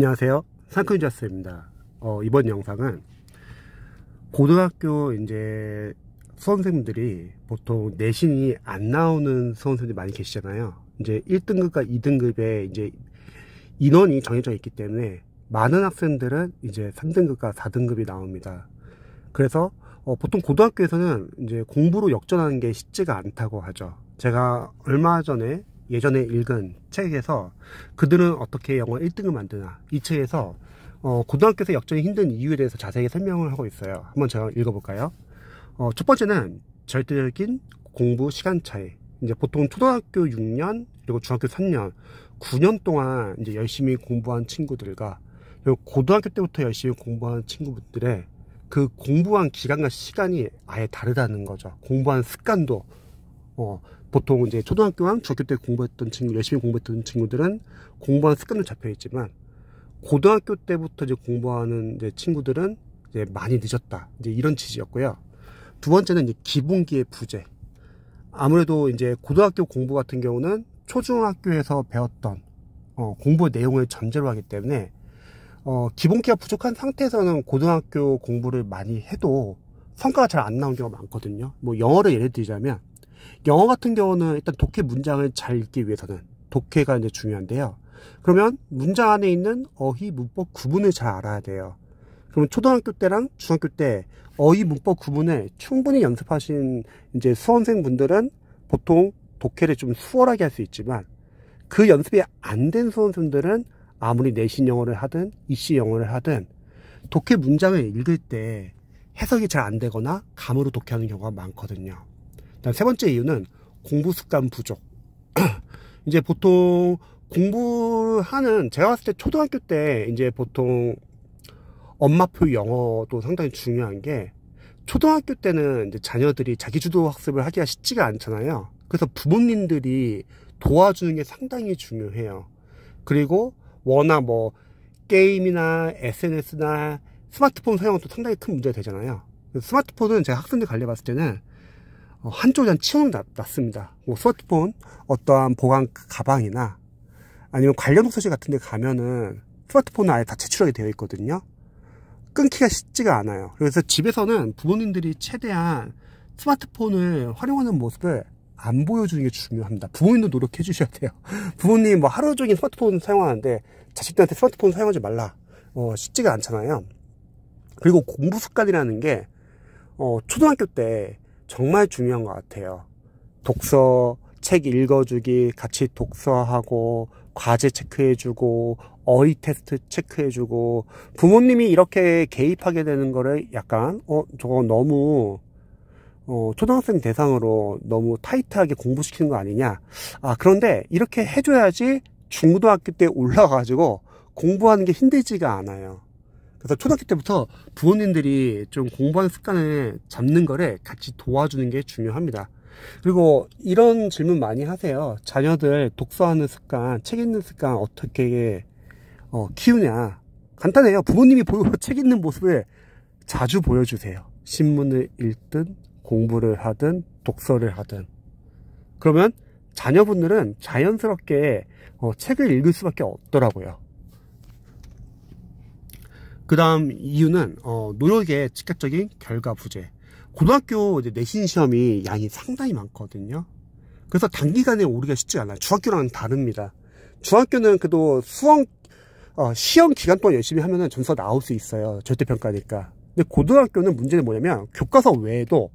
안녕하세요, 상크유자스입니다. 이번 영상은 고등학교 이제 수험생들이 보통 내신이 안 나오는 수험생들이 많이 계시잖아요. 이제 1등급과 2등급에 이제 인원이 정해져 있기 때문에 많은 학생들은 이제 3등급과 4등급이 나옵니다. 그래서 보통 고등학교에서는 이제 공부로 역전하는 게 쉽지가 않다고 하죠. 제가 얼마 전에 예전에 읽은 책에서 그들은 어떻게 영어 1등급 만드나, 이 책에서 고등학교에서 역전이 힘든 이유에 대해서 자세히 설명을 하고 있어요. 한번 제가 읽어볼까요? 첫 번째는 절대적인 공부 시간 차이. 이제 보통 초등학교 6년 그리고 중학교 3년 9년 동안 이제 열심히 공부한 친구들과 그리고 고등학교 때부터 열심히 공부한 친구들의 그 공부한 기간과 시간이 아예 다르다는 거죠. 공부한 습관도 보통 이제 초등학교랑 중학교 때 공부했던 친구, 열심히 공부했던 친구들은 공부한 습관도 잡혀 있지만 고등학교 때부터 이제 공부하는 이제 친구들은 이제 많이 늦었다, 이제 이런 취지였고요. 두 번째는 이제 기본기의 부재. 아무래도 이제 고등학교 공부 같은 경우는 초중학교에서 배웠던 공부 내용을 전제로 하기 때문에 기본기가 부족한 상태에서는 고등학교 공부를 많이 해도 성과가 잘 안 나오는 경우가 많거든요. 뭐 영어를 예를 들자면, 영어 같은 경우는 일단 독해 문장을 잘 읽기 위해서는 독해가 이제 중요한데요. 그러면 문장 안에 있는 어휘, 문법 구분을 잘 알아야 돼요. 그러면 초등학교 때랑 중학교 때 어휘, 문법 구분을 충분히 연습하신 이제 수험생분들은 보통 독해를 좀 수월하게 할 수 있지만, 그 연습이 안 된 수험생들은 아무리 내신 영어를 하든 입시 영어를 하든 독해 문장을 읽을 때 해석이 잘 안 되거나 감으로 독해하는 경우가 많거든요. 세 번째 이유는 공부 습관 부족. 이제 보통 공부하는, 제가 봤을 때 초등학교 때 이제 보통 엄마표 영어도 상당히 중요한 게, 초등학교 때는 이제 자녀들이 자기주도 학습을 하기가 쉽지가 않잖아요. 그래서 부모님들이 도와주는 게 상당히 중요해요. 그리고 워낙 뭐 게임이나 SNS나 스마트폰 사용은 또 상당히 큰 문제가 되잖아요. 스마트폰은 제가 학생들 관리해 봤을 때는 한쪽에 한 치우는 게 낫습니다. 뭐 스마트폰 어떠한 보관 가방이나 아니면 관련 독서실 같은 데 가면은 스마트폰은 아예 다 제출하게 되어 있거든요. 끊기가 쉽지가 않아요. 그래서 집에서는 부모님들이 최대한 스마트폰을 활용하는 모습을 안 보여주는 게 중요합니다. 부모님도 노력해 주셔야 돼요. 부모님 뭐 하루 종일 스마트폰 사용하는데 자식들한테 스마트폰 사용하지 말라, 쉽지가 않잖아요. 그리고 공부 습관이라는 게 초등학교 때 정말 중요한 것 같아요. 독서, 책 읽어주기, 같이 독서하고, 과제 체크해주고, 어휘 테스트 체크해주고, 부모님이 이렇게 개입하게 되는 거를 약간 저거 너무 초등학생 대상으로 너무 타이트하게 공부시키는 거 아니냐. 그런데 이렇게 해줘야지 중고등학교 때 올라가가지고 공부하는 게 힘들지가 않아요. 그래서 초등학교 때부터 부모님들이 좀 공부하는 습관을 잡는 거를 같이 도와주는 게 중요합니다. 그리고 이런 질문 많이 하세요. 자녀들 독서하는 습관, 책 읽는 습관 어떻게 키우냐. 간단해요. 부모님이 책 읽는 모습을 자주 보여주세요. 신문을 읽든 공부를 하든 독서를 하든. 그러면 자녀분들은 자연스럽게 책을 읽을 수밖에 없더라고요. 그 다음 이유는 노력의 즉각적인 결과 부재. 고등학교 이제 내신 시험이 양이 상당히 많거든요. 그래서 단기간에 오르기가 쉽지 않아요. 중학교랑은 다릅니다. 중학교는 그래도 시험 기간 동안 열심히 하면은 점수가 나올 수 있어요. 절대평가니까. 근데 고등학교는 문제는 뭐냐면 교과서 외에도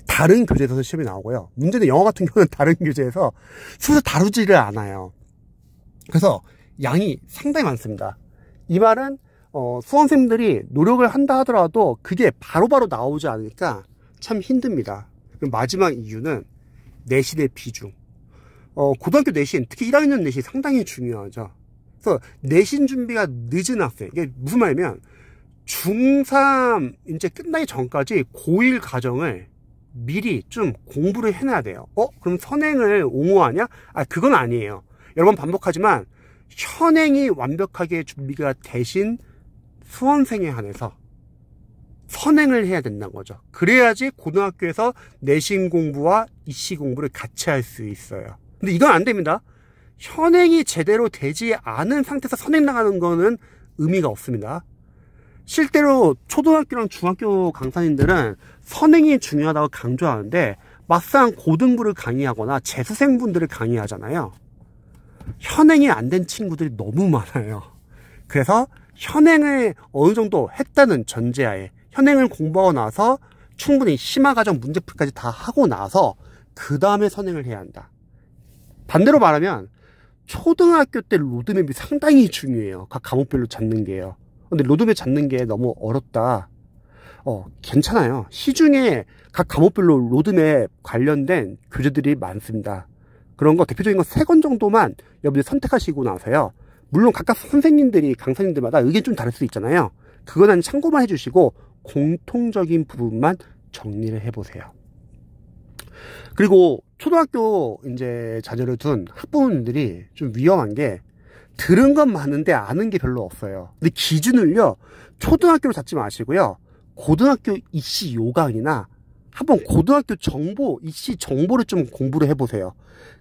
다른 교재에서 시험이 나오고요. 문제는 영어 같은 경우는 다른 교재에서 수서 다루지를 않아요. 그래서 양이 상당히 많습니다. 이 말은 수험생들이 노력을 한다 하더라도 그게 바로바로 나오지 않으니까 참 힘듭니다. 마지막 이유는 내신의 비중. 고등학교 내신, 특히 1학년 내신이 상당히 중요하죠. 그래서 내신 준비가 늦은 학생, 이게 무슨 말이냐면 중3 이제 끝나기 전까지 고1 과정을 미리 좀 공부를 해놔야 돼요. 그럼 선행을 옹호하냐? 그건 아니에요. 여러 번 반복하지만 현행이 완벽하게 준비가 되신 수험생에 한해서 선행을 해야 된다는 거죠. 그래야지 고등학교에서 내신 공부와 입시 공부를 같이 할 수 있어요. 근데 이건 안 됩니다. 현행이 제대로 되지 않은 상태에서 선행 나가는 거는 의미가 없습니다. 실제로 초등학교랑 중학교 강사님들은 선행이 중요하다고 강조하는데 막상 고등부를 강의하거나 재수생분들을 강의하잖아요. 현행이 안 된 친구들이 너무 많아요. 그래서 현행을 어느 정도 했다는 전제하에 현행을 공부하고 나서 충분히 심화과정 문제풀이까지 다 하고 나서 그 다음에 선행을 해야 한다. 반대로 말하면 초등학교 때 로드맵이 상당히 중요해요. 각 과목별로 잡는 게요. 근데 로드맵 잡는 게 너무 어렵다. 괜찮아요. 시중에 각 과목별로 로드맵 관련된 교재들이 많습니다. 그런 거 대표적인 거 3권 정도만 여러분들 선택하시고 나서요. 물론 각각 선생님들이 강사님들마다 의견이 좀 다를 수 있잖아요. 그거는 참고만 해주시고 공통적인 부분만 정리를 해보세요. 그리고 초등학교 이제 자녀를 둔 학부모님들이 좀 위험한 게 들은 건 많은데 아는 게 별로 없어요. 근데 기준을요 초등학교로 잡지 마시고요. 고등학교 입시 요강이나 한번 고등학교 정보, 입시 정보를 좀 공부를 해보세요.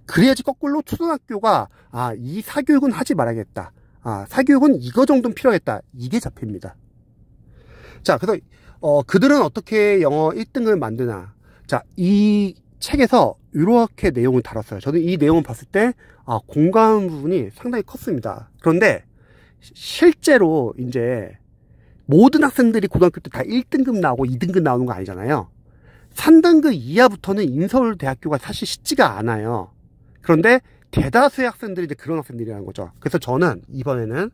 그래야지 거꾸로 초등학교가 이 사교육은 하지 말아야겠다. 사교육은 이거 정도는 필요하겠다. 이게 잡힙니다. 자, 그래서 그들은 어떻게 영어 1등을 만드나. 자, 이 책에서 이렇게 내용을 다뤘어요. 저는 이 내용을 봤을 때 공감 부분이 상당히 컸습니다. 그런데 실제로 이제 모든 학생들이 고등학교 때 다 1등급 나오고 2등급 나오는 거 아니잖아요. 3등급 이하부터는 인서울대학교가 사실 쉽지가 않아요. 그런데 대다수의 학생들이 이제 그런 학생들이라는 거죠. 그래서 저는 이번에는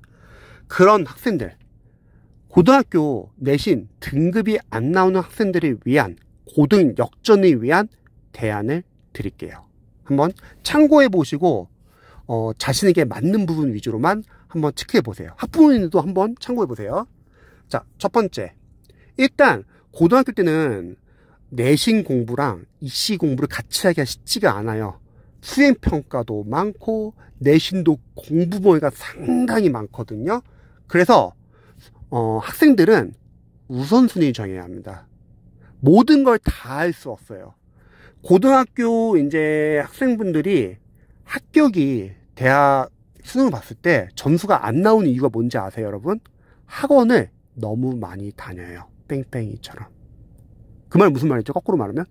그런 학생들, 고등학교 내신 등급이 안 나오는 학생들을 위한 고등 역전을 위한 대안을 드릴게요. 한번 참고해 보시고 자신에게 맞는 부분 위주로만 한번 체크해 보세요. 학부모님들도 한번 참고해 보세요. 자, 첫 번째, 일단 고등학교 때는 내신 공부랑 입시 공부를 같이 하기가 쉽지가 않아요. 수행평가도 많고 내신도 공부 범위가 상당히 많거든요. 그래서 학생들은 우선순위 정해야 합니다. 모든 걸 다 할 수 없어요. 고등학교 이제 학생분들이 합격이 대학 수능을 봤을 때 점수가 안 나오는 이유가 뭔지 아세요, 여러분? 학원을 너무 많이 다녀요. 뺑뺑이처럼. 그 말 무슨 말이죠? 거꾸로 말하면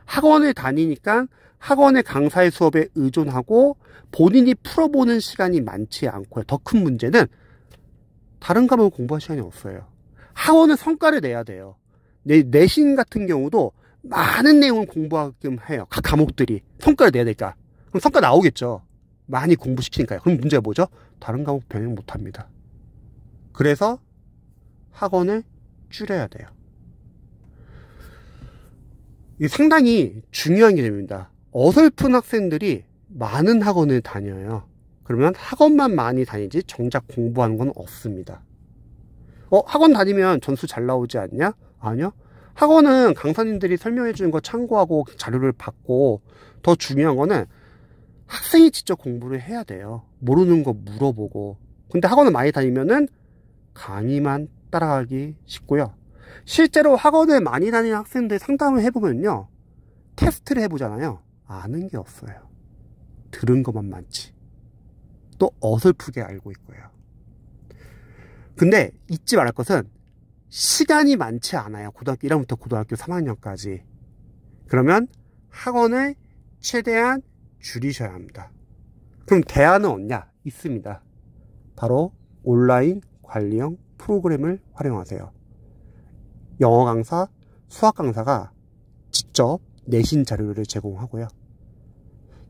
학원을 다니니까 학원의 강사의 수업에 의존하고 본인이 풀어보는 시간이 많지 않고요. 더 큰 문제는 다른 과목을 공부할 시간이 없어요. 학원은 성과를 내야 돼요. 내신 같은 경우도 많은 내용을 공부하게끔 해요. 각 과목들이 성과를 내야 되니까. 그럼 성과 나오겠죠. 많이 공부시키니까요. 그럼 문제가 뭐죠? 다른 과목 병행 못합니다. 그래서 학원을 줄여야 돼요. 이게 상당히 중요한 개념입니다. 어설픈 학생들이 많은 학원을 다녀요. 그러면 학원만 많이 다니지 정작 공부하는 건 없습니다. 학원 다니면 점수 잘 나오지 않냐? 아니요. 학원은 강사님들이 설명해 주는 거 참고하고 자료를 받고, 더 중요한 거는 학생이 직접 공부를 해야 돼요. 모르는 거 물어보고. 근데 학원을 많이 다니면은 강의만 따라가기 쉽고요. 실제로 학원을 많이 다니는 학생들 상담을 해보면요, 테스트를 해보잖아요. 아는 게 없어요. 들은 것만 많지. 또 어설프게 알고 있고요. 근데 잊지 말할 것은 시간이 많지 않아요. 고등학교 1학년부터 고등학교 3학년까지. 그러면 학원을 최대한 줄이셔야 합니다. 그럼 대안은 없냐? 있습니다. 바로 온라인 관리형 프로그램을 활용하세요. 영어 강사, 수학 강사가 직접 내신 자료를 제공하고요.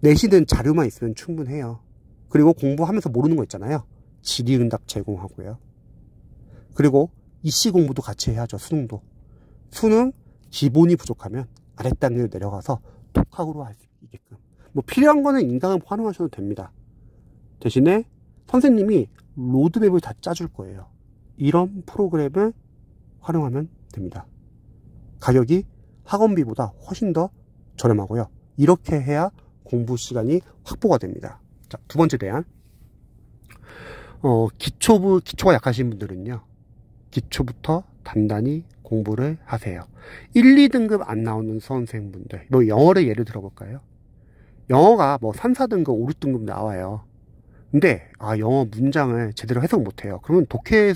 내신은 자료만 있으면 충분해요. 그리고 공부하면서 모르는 거 있잖아요. 질의응답 제공하고요. 그리고 입시 공부도 같이 해야죠. 수능도. 수능 기본이 부족하면 아랫단계로 내려가서 독학으로 할 수 있게끔. 뭐 필요한 거는 인강을 활용하셔도 됩니다. 대신에 선생님이 로드맵을 다 짜줄 거예요. 이런 프로그램을 활용하면 됩니다. 가격이 학원비보다 훨씬 더 저렴하고요. 이렇게 해야 공부 시간이 확보가 됩니다. 자, 두 번째 대안. 기초가 약하신 분들은요, 기초부터 단단히 공부를 하세요. 1, 2등급 안 나오는 수험생분들, 뭐 영어를 예를 들어볼까요? 영어가 뭐 3, 4등급, 5, 6등급 나와요. 근데 영어 문장을 제대로 해석 못해요. 그러면 독해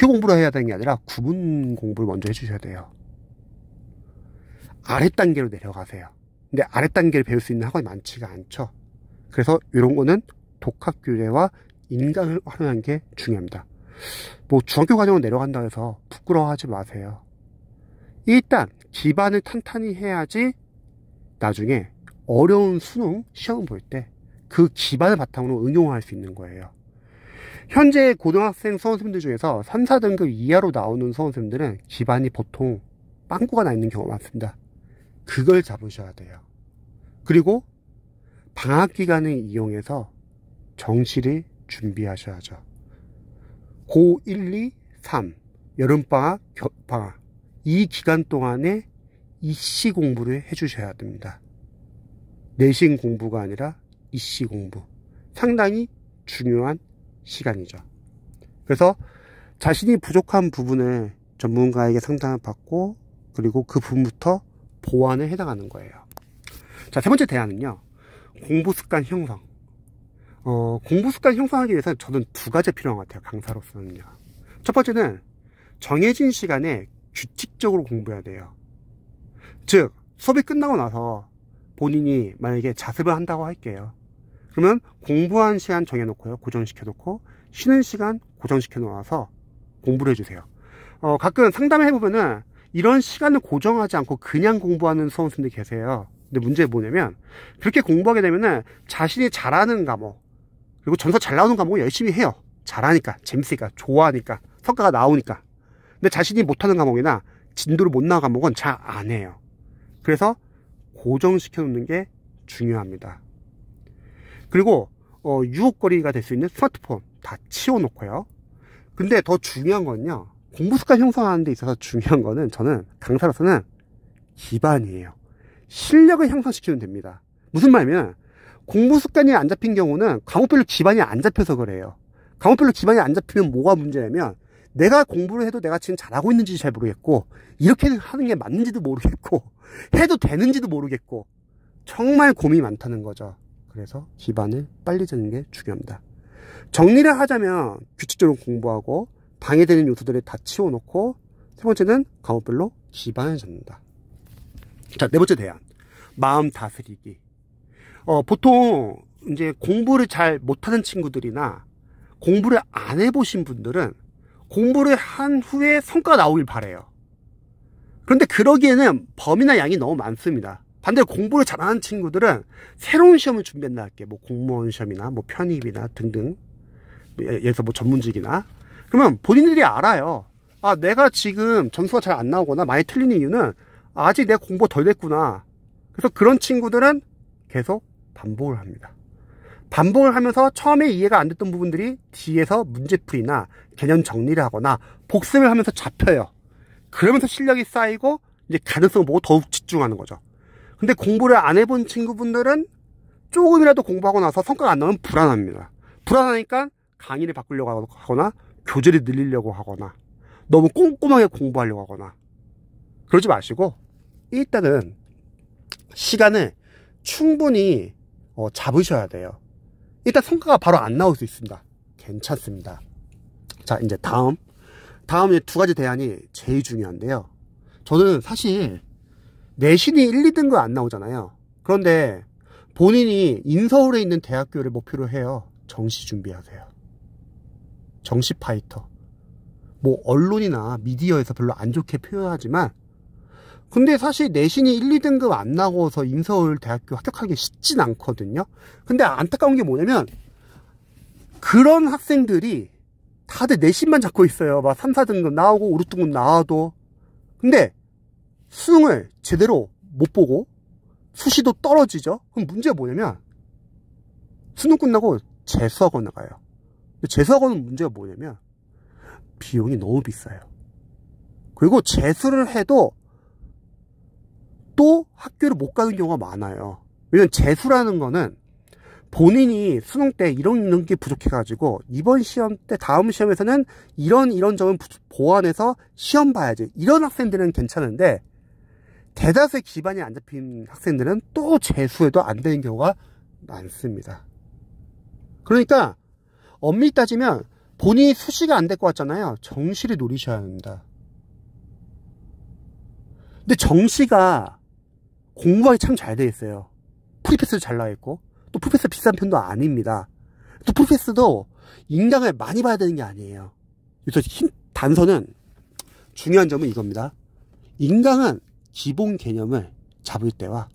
공부를 해야 되는 게 아니라 구문 공부를 먼저 해주셔야 돼요. 아랫 단계로 내려가세요. 근데 아랫 단계를 배울 수 있는 학원이 많지가 않죠. 그래서 이런 거는 독학교재와 인강을 활용하는 게 중요합니다. 뭐 중학교 과정으로 내려간다 해서 부끄러워하지 마세요. 일단 기반을 탄탄히 해야지 나중에 어려운 수능 시험 볼 때 그 기반을 바탕으로 응용할 수 있는 거예요. 현재 고등학생 수험생들 중에서 3, 4등급 이하로 나오는 수험생들은 기반이 보통 빵꾸가 나 있는 경우가 많습니다. 그걸 잡으셔야 돼요. 그리고 방학 기간을 이용해서 정시를 준비하셔야죠. 고 1, 2, 3 여름방학, 겨방학 이 기간 동안에 입시 공부를 해주셔야 됩니다. 내신 공부가 아니라 입시 공부. 상당히 중요한 시간이죠. 그래서 자신이 부족한 부분을 전문가에게 상담을 받고 그리고 그 부분부터 보완에 해나가는 거예요. 자, 세 번째 대안은요. 공부 습관 형성. 공부 습관 형성하기 위해서 저는 두 가지 필요한 것 같아요. 강사로서는요. 첫 번째는 정해진 시간에 규칙적으로 공부해야 돼요. 즉 수업이 끝나고 나서 본인이 만약에 자습을 한다고 할게요. 그러면 공부한 시간 정해놓고요. 고정시켜놓고 쉬는 시간 고정시켜놓아서 공부를 해주세요. 가끔 상담을 해보면은 이런 시간을 고정하지 않고 그냥 공부하는 수험생들이 계세요. 근데 문제는 뭐냐면 그렇게 공부하게 되면은 자신이 잘하는 과목 그리고 점수가 잘 나오는 과목을 열심히 해요. 잘하니까, 재밌으니까, 좋아하니까, 성과가 나오니까. 근데 자신이 못하는 과목이나 진도를 못 나간 과목은 잘 안 해요. 그래서 고정시켜 놓는 게 중요합니다. 그리고 유혹거리가 될 수 있는 스마트폰 다 치워놓고요. 근데 더 중요한 건요. 공부 습관 형성하는 데 있어서 중요한 거는 저는 강사로서는 기반이에요. 실력을 향상시키면 됩니다. 무슨 말이냐면 공부 습관이 안 잡힌 경우는 과목별로 기반이 안 잡혀서 그래요. 과목별로 기반이 안 잡히면 뭐가 문제냐면 내가 공부를 해도 내가 지금 잘하고 있는지 잘 모르겠고 이렇게 하는 게 맞는지도 모르겠고 해도 되는지도 모르겠고 정말 고민이 많다는 거죠. 그래서 기반을 빨리 잡는 게 중요합니다. 정리를 하자면 규칙적으로 공부하고 방해되는 요소들을 다 치워놓고 세 번째는 과목별로 기반을 잡는다. 자, 네 번째 대안. 마음 다스리기. 보통 이제 공부를 잘 못하는 친구들이나 공부를 안 해보신 분들은 공부를 한 후에 성과가 나오길 바래요. 그런데 그러기에는 범위나 양이 너무 많습니다. 반대로 공부를 잘하는 친구들은 새로운 시험을 준비한다 할게. 뭐 공무원 시험이나 뭐 편입이나 등등. 예를 들어서 뭐 전문직이나. 그러면 본인들이 알아요. 내가 지금 점수가 잘 안 나오거나 많이 틀리는 이유는 아직 내가 공부가 덜 됐구나. 그래서 그런 친구들은 계속 반복을 합니다. 반복을 하면서 처음에 이해가 안 됐던 부분들이 뒤에서 문제풀이나 개념 정리를 하거나 복습을 하면서 잡혀요. 그러면서 실력이 쌓이고 이제 가능성을 보고 더욱 집중하는 거죠. 근데 공부를 안 해본 친구분들은 조금이라도 공부하고 나서 성과가 안 나오면 불안합니다. 불안하니까 강의를 바꾸려고 하거나 교재를 늘리려고 하거나 너무 꼼꼼하게 공부하려고 하거나 그러지 마시고 일단은 시간을 충분히 잡으셔야 돼요. 일단 성과가 바로 안 나올 수 있습니다. 괜찮습니다. 자, 이제 다음 이제 두 가지 대안이 제일 중요한데요. 저는 사실 내신이 1, 2등급 안 나오잖아요. 그런데 본인이 인서울에 있는 대학교를 목표로 해요. 정시 준비하세요. 정시 파이터. 뭐 언론이나 미디어에서 별로 안 좋게 표현하지만 근데 사실 내신이 1, 2등급 안 나고서 인서울 대학교 합격하기 쉽진 않거든요. 근데 안타까운 게 뭐냐면 그런 학생들이 다들 내신만 잡고 있어요. 막 3, 4등급 나오고 5, 6등급 나와도. 근데 수능을 제대로 못 보고 수시도 떨어지죠. 그럼 문제가 뭐냐면 수능 끝나고 재수학원 나가요. 재수학원은 문제가 뭐냐면 비용이 너무 비싸요. 그리고 재수를 해도 또 학교를 못 가는 경우가 많아요. 왜냐면 재수라는 거는 본인이 수능 때 이런 게 부족해가지고 이번 시험 때 다음 시험에서는 이런 점을 보완해서 시험 봐야지. 이런 학생들은 괜찮은데 대다수의 기반이 안 잡힌 학생들은 또 재수해도 안 되는 경우가 많습니다. 그러니까 엄밀히 따지면 본인이 수시가 안 될 것 같잖아요. 정시를 노리셔야 합니다. 근데 정시가 공부하기 참 잘 돼 있어요. 프리패스도 잘 나와 있고, 또 프리패스 비싼 편도 아닙니다. 또 프리패스도 인강을 많이 봐야 되는 게 아니에요. 그래서 단서는, 중요한 점은 이겁니다. 인강은 기본 개념을 잡을 때와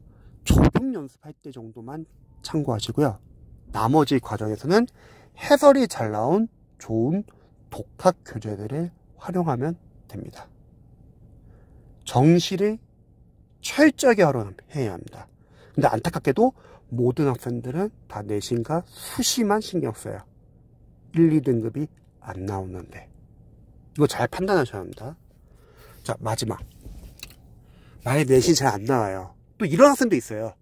조경 연습할 때 정도만 참고하시고요. 나머지 과정에서는 해설이 잘 나온 좋은 독학 교재들을 활용하면 됩니다. 정시를 철저하게 활용해야 합니다. 근데 안타깝게도 모든 학생들은 다 내신과 수시만 신경 써요. 1, 2등급이 안 나오는데. 이거 잘 판단하셔야 합니다. 자, 마지막. 만약에 내신 잘 안 나와요. 또 이런 학생도 있어요.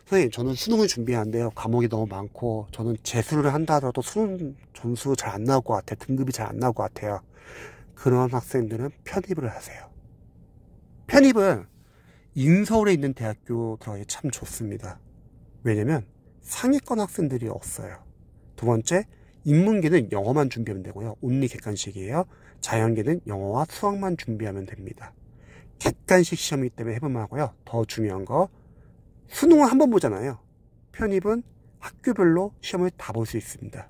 선생님, 저는 수능을 준비하는데요. 과목이 너무 많고, 저는 재수를 한다 하더라도 수능 점수 잘 안 나올 것 같아요. 등급이 잘 안 나올 것 같아요. 그런 학생들은 편입을 하세요. 편입은 인서울에 있는 대학교 들어가기 참 좋습니다. 왜냐면 상위권 학생들이 없어요. 두 번째, 인문계는 영어만 준비하면 되고요. 온리 객관식이에요. 자연계는 영어와 수학만 준비하면 됩니다. 객관식 시험이기 때문에 해보면 하고요. 더 중요한 거, 수능은 한 번 보잖아요. 편입은 학교별로 시험을 다 볼 수 있습니다.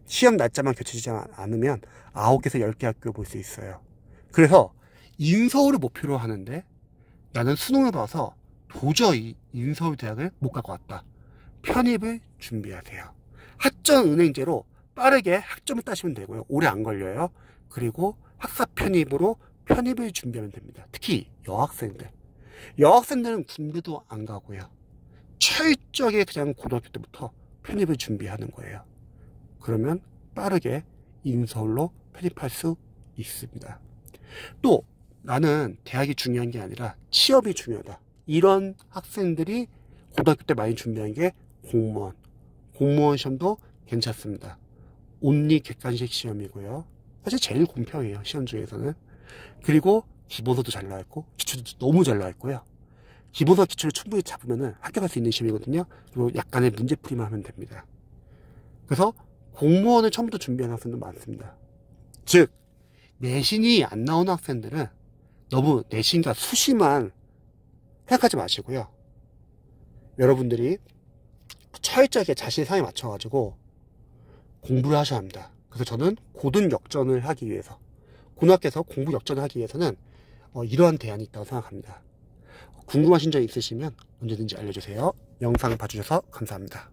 시험 날짜만 겹치지 않으면 9개에서 10개 학교 볼 수 있어요. 그래서 인서울을 목표로 하는데 나는 수능을 봐서 도저히 인서울 대학을 못 갈 것 같다. 편입을 준비하세요. 학점은행제로 빠르게 학점을 따시면 되고요. 오래 안 걸려요. 그리고 학사 편입으로 편입을 준비하면 됩니다. 특히 여학생들. 여학생들은 군대도 안 가고요. 철저하게 그냥 고등학교 때부터 편입을 준비하는 거예요. 그러면 빠르게 인서울로 편입할 수 있습니다. 또 나는 대학이 중요한 게 아니라 취업이 중요하다. 이런 학생들이 고등학교 때 많이 준비한 게 공무원. 공무원 시험도 괜찮습니다. 온리 객관식 시험이고요. 사실 제일 공평해요. 시험 중에서는. 그리고 기본서도 잘 나와있고 기초도 너무 잘 나와있고요. 기본서 기초를 충분히 잡으면 합격할 수 있는 시험이거든요. 그리고 약간의 문제풀이만 하면 됩니다. 그래서 공무원을 처음부터 준비하는 학생도 많습니다. 즉 내신이 안 나오는 학생들은 너무 내신과 수시만 생각하지 마시고요. 여러분들이 철저하게 자신의 상황에 맞춰가지고 공부를 하셔야 합니다. 그래서 저는 고등 역전을 하기 위해서, 고등학교에서 공부 역전을 하기 위해서는 이러한 대안이 있다고 생각합니다. 궁금하신 점 있으시면 언제든지 알려주세요. 영상 봐주셔서 감사합니다.